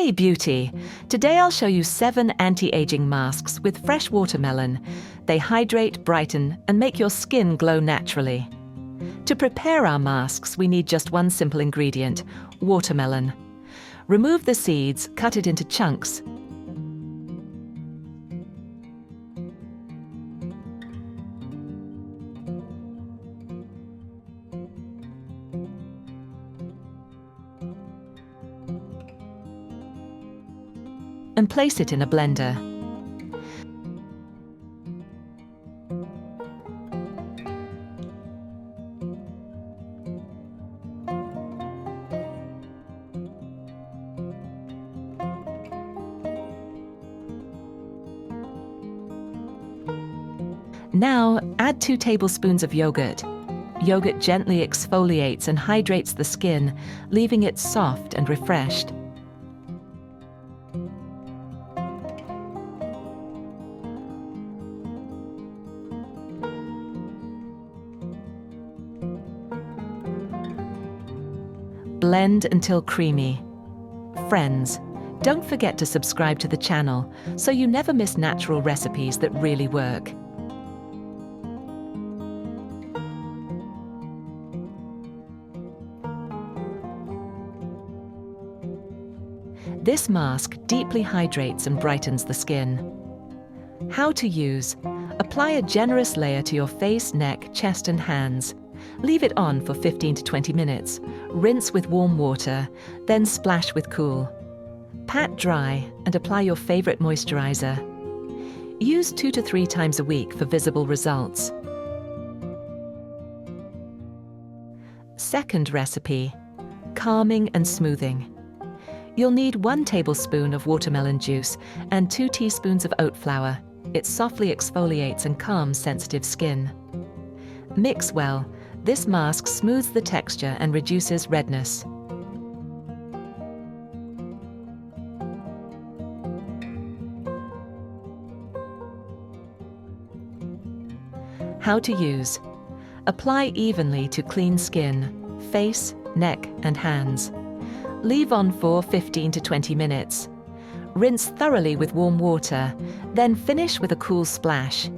Hey beauty! Today I'll show you 7 anti-aging masks with fresh watermelon. They hydrate, brighten, and make your skin glow naturally. To prepare our masks, we need just one simple ingredient, watermelon. Remove the seeds, cut it into chunks. And place it in a blender. Now, add 2 tablespoons of yogurt. Yogurt gently exfoliates and hydrates the skin, leaving it soft and refreshed. Blend until creamy. Friends, don't forget to subscribe to the channel so you never miss natural recipes that really work. This mask deeply hydrates and brightens the skin. How to use: apply a generous layer to your face, neck, chest and hands. Leave it on for 15 to 20 minutes. Rinse with warm water, then splash with cool. Pat dry and apply your favorite moisturizer. Use 2 to 3 times a week for visible results. Second recipe: calming and smoothing. You'll need 1 tablespoon of watermelon juice and 2 teaspoons of oat flour. It softly exfoliates and calms sensitive skin. Mix well. This mask smooths the texture and reduces redness. How to use: apply evenly to clean skin, face, neck and hands. Leave on for 15 to 20 minutes. Rinse thoroughly with warm water, then finish with a cool splash.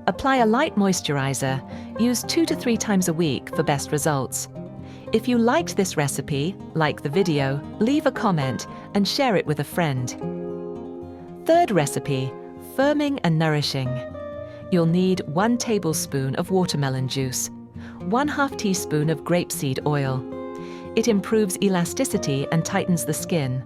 Apply a light moisturizer. Use 2 to 3 times a week for best results. If you liked this recipe, like the video, leave a comment and share it with a friend. Third recipe: firming and nourishing. You'll need 1 tablespoon of watermelon juice, 1/2 teaspoon of grapeseed oil. It improves elasticity and tightens the skin.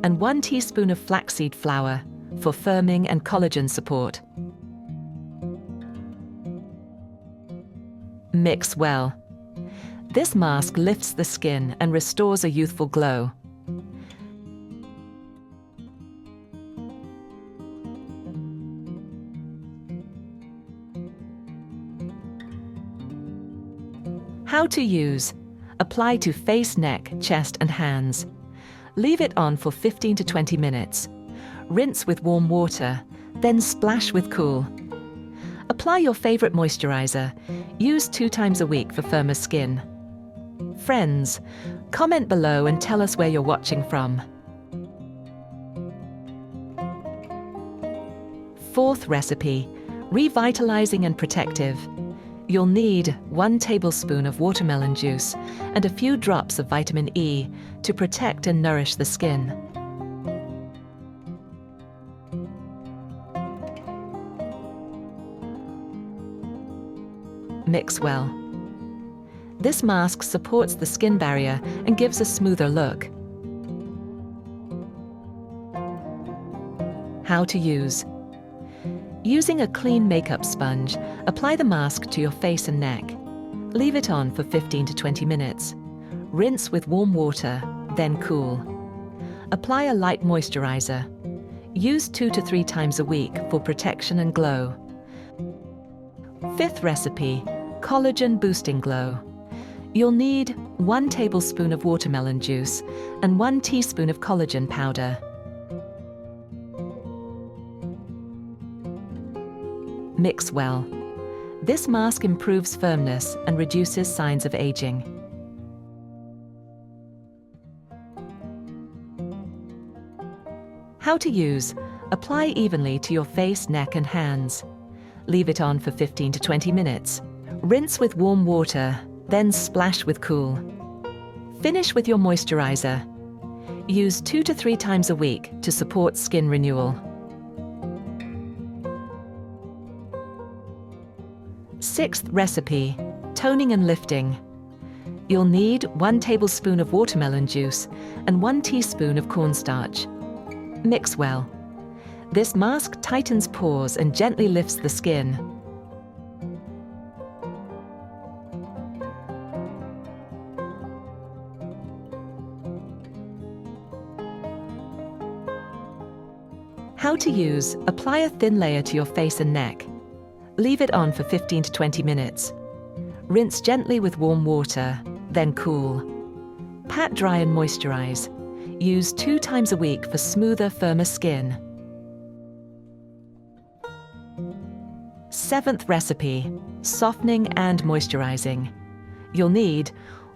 And 1 teaspoon of flaxseed flour for firming and collagen support. Mix well. This mask lifts the skin and restores a youthful glow. How to use: apply to face, neck, chest and hands. Leave it on for 15 to 20 minutes. Rinse with warm water, then splash with cool. Apply your favorite moisturizer. Use 2 times a week for firmer skin. Friends, comment below and tell us where you're watching from. Fourth recipe: revitalizing and protective. You'll need 1 tablespoon of watermelon juice and a few drops of vitamin E to protect and nourish the skin. Mix well. This mask supports the skin barrier and gives a smoother look. How to use: using a clean makeup sponge, apply the mask to your face and neck. Leave it on for 15 to 20 minutes. Rinse with warm water, then cool. Apply a light moisturizer. Use 2 to 3 times a week for protection and glow. Fifth recipe: collagen boosting glow. You'll need 1 tablespoon of watermelon juice and 1 teaspoon of collagen powder. Mix well. This mask improves firmness and reduces signs of aging. How to use: apply evenly to your face, neck and hands. Leave it on for 15 to 20 minutes. Rinse with warm water, then splash with cool. Finish with your moisturizer. Use 2 to 3 times a week to support skin renewal. Sixth recipe: toning and lifting. You'll need 1 tablespoon of watermelon juice and 1 teaspoon of cornstarch. Mix well. This mask tightens pores and gently lifts the skin. How to use: apply a thin layer to your face and neck. Leave it on for 15 to 20 minutes. Rinse gently with warm water, then cool. Pat dry and moisturize. Use 2 times a week for smoother, firmer skin. Seventh recipe: softening and moisturizing. You'll need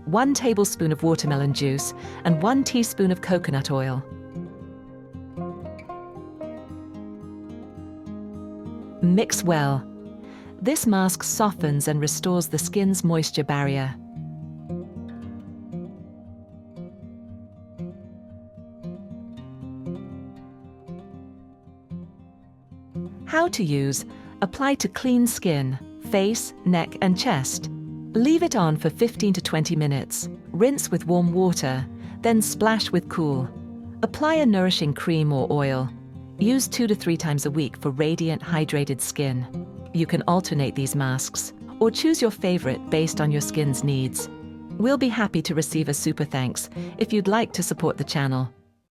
1 tablespoon of watermelon juice and 1 teaspoon of coconut oil. Mix well. This mask softens and restores the skin's moisture barrier. How to use: apply to clean skin, face, neck and chest. Leave it on for 15 to 20 minutes. Rinse with warm water, then splash with cool. Apply a nourishing cream or oil. Use 2 to 3 times a week for radiant, hydrated skin. You can alternate these masks or choose your favorite based on your skin's needs. We'll be happy to receive a super thanks if you'd like to support the channel.